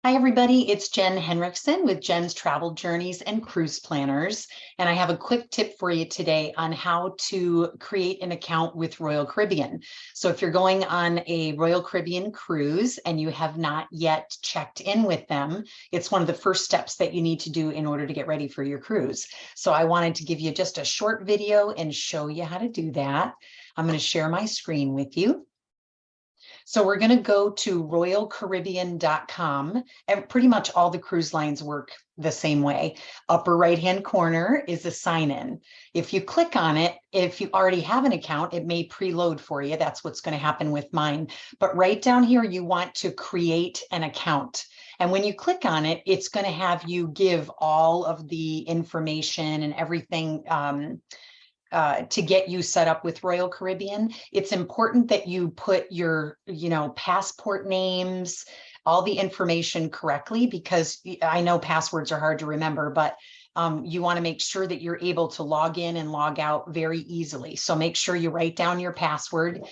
Hi, everybody. It's Jen Henriksen with Jen's Travel Journeys and Cruise Planners. And I have a quick tip for you today on how to create an account with Royal Caribbean. So if you're going on a Royal Caribbean cruise and you have not yet checked in with them, it's one of the first steps that you need to do in order to get ready for your cruise. So I wanted to give you just a short video and show you how to do that. I'm going to share my screen with you. So we're going to go to royalcaribbean.com, and pretty much all the cruise lines work the same way. Upper right-hand corner is a sign in. If you click on it, if you already have an account, it may preload for you. That's what's going to happen with mine. But right down here, you want to create an account. And when you click on it, it's going to have you give all of the information and everything to get you set up with Royal Caribbean. It's important that you put your, passport names, all the information correctly, because I know passwords are hard to remember, but you want to make sure that you're able to log in and log out very easily. So make sure you write down your password,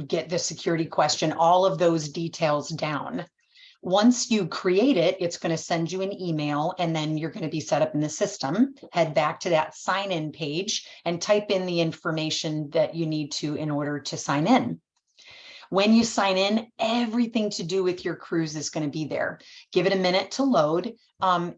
get the security question, all of those details down. Once you create it, it's going to send you an email, and then you're going to be set up in the system. Head back to that sign in page and type in the information that you need to in order to sign in. When you sign in, everything to do with your cruise is going to be there. Give it a minute to load.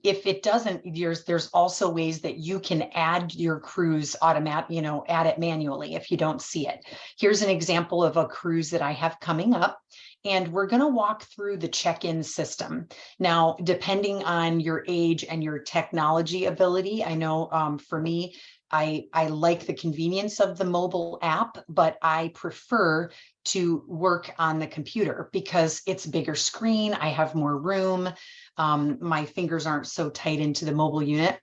If it doesn't, there's also ways that you can add your cruise add it manually if you don't see it. Here's an example of a cruise that I have coming up. And we're going to walk through the check-in system. Now, depending on your age and your technology ability, I know for me, I like the convenience of the mobile app, but I prefer to work on the computer because it's a bigger screen. I have more room. My fingers aren't so tight into the mobile unit.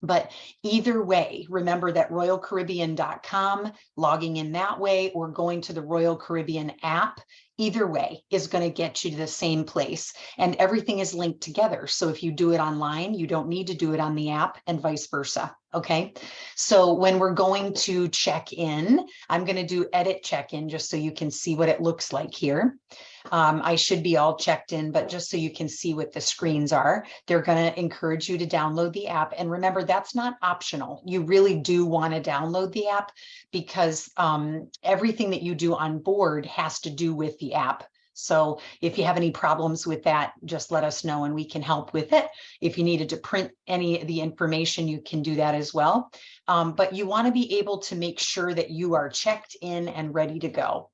But either way, remember that royalcaribbean.com, logging in that way, or going to the Royal Caribbean app, either way is going to get you to the same place. And everything is linked together. So if you do it online, you don't need to do it on the app, and vice versa. Okay. So when we're going to check in, I'm going to do edit check-in just so you can see what it looks like here. I should be all checked in, but just so you can see what the screens are, they're going to encourage you to download the app. And remember, that's not optional. You really do want to download the app because everything that you do on board has to do with the app. So if you have any problems with that, just let us know and we can help with it. If you needed to print any of the information, you can do that as well. But you want to be able to make sure that you are checked in and ready to go.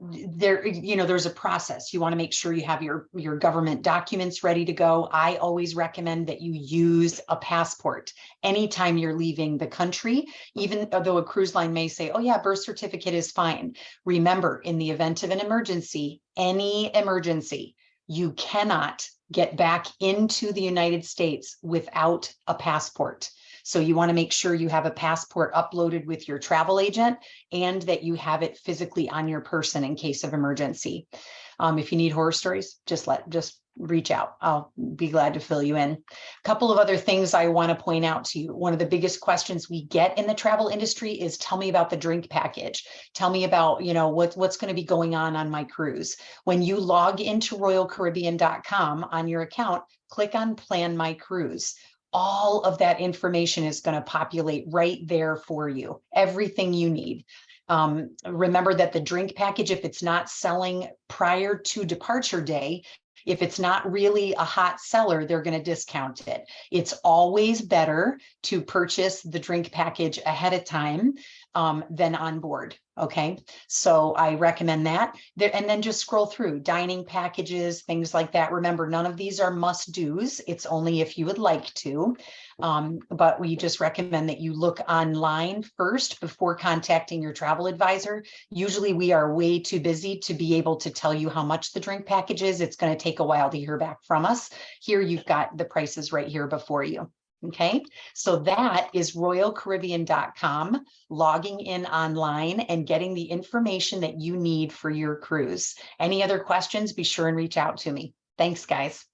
There's a process. You want to make sure you have your government documents ready to go. I always recommend that you use a passport anytime you're leaving the country, even though a cruise line may say, oh yeah, birth certificate is fine. Remember, in the event of an emergency, any emergency, you cannot get back into the United States without a passport. So you want to make sure you have a passport uploaded with your travel agent and that you have it physically on your person in case of emergency. If you need horror stories, just reach out. I'll be glad to fill you in. A couple of other things I want to point out to you. One of the biggest questions we get in the travel industry is, tell me about the drink package. Tell me about, what's going to be going on my cruise. When you log into royalcaribbean.com on your account, click on Plan My Cruise. All of that information is going to populate right there for you. Everything you need. Remember that the drink package, if it's not selling prior to departure day, if it's not really a hot seller, they're going to discount it. It's always better to purchase the drink package ahead of time than on board. Okay, so I recommend that. And then just scroll through dining packages, things like that. Remember, none of these are must-dos. It's only if you would like to. But we just recommend that you look online first before contacting your travel advisor. Usually we are way too busy to be able to tell you how much the drink package is. It's going to take a while to hear back from us. Here you've got the prices right here before you. Okay, so that is royalcaribbean.com, logging in online and getting the information that you need for your cruise. Any other questions, be sure and reach out to me. Thanks, guys.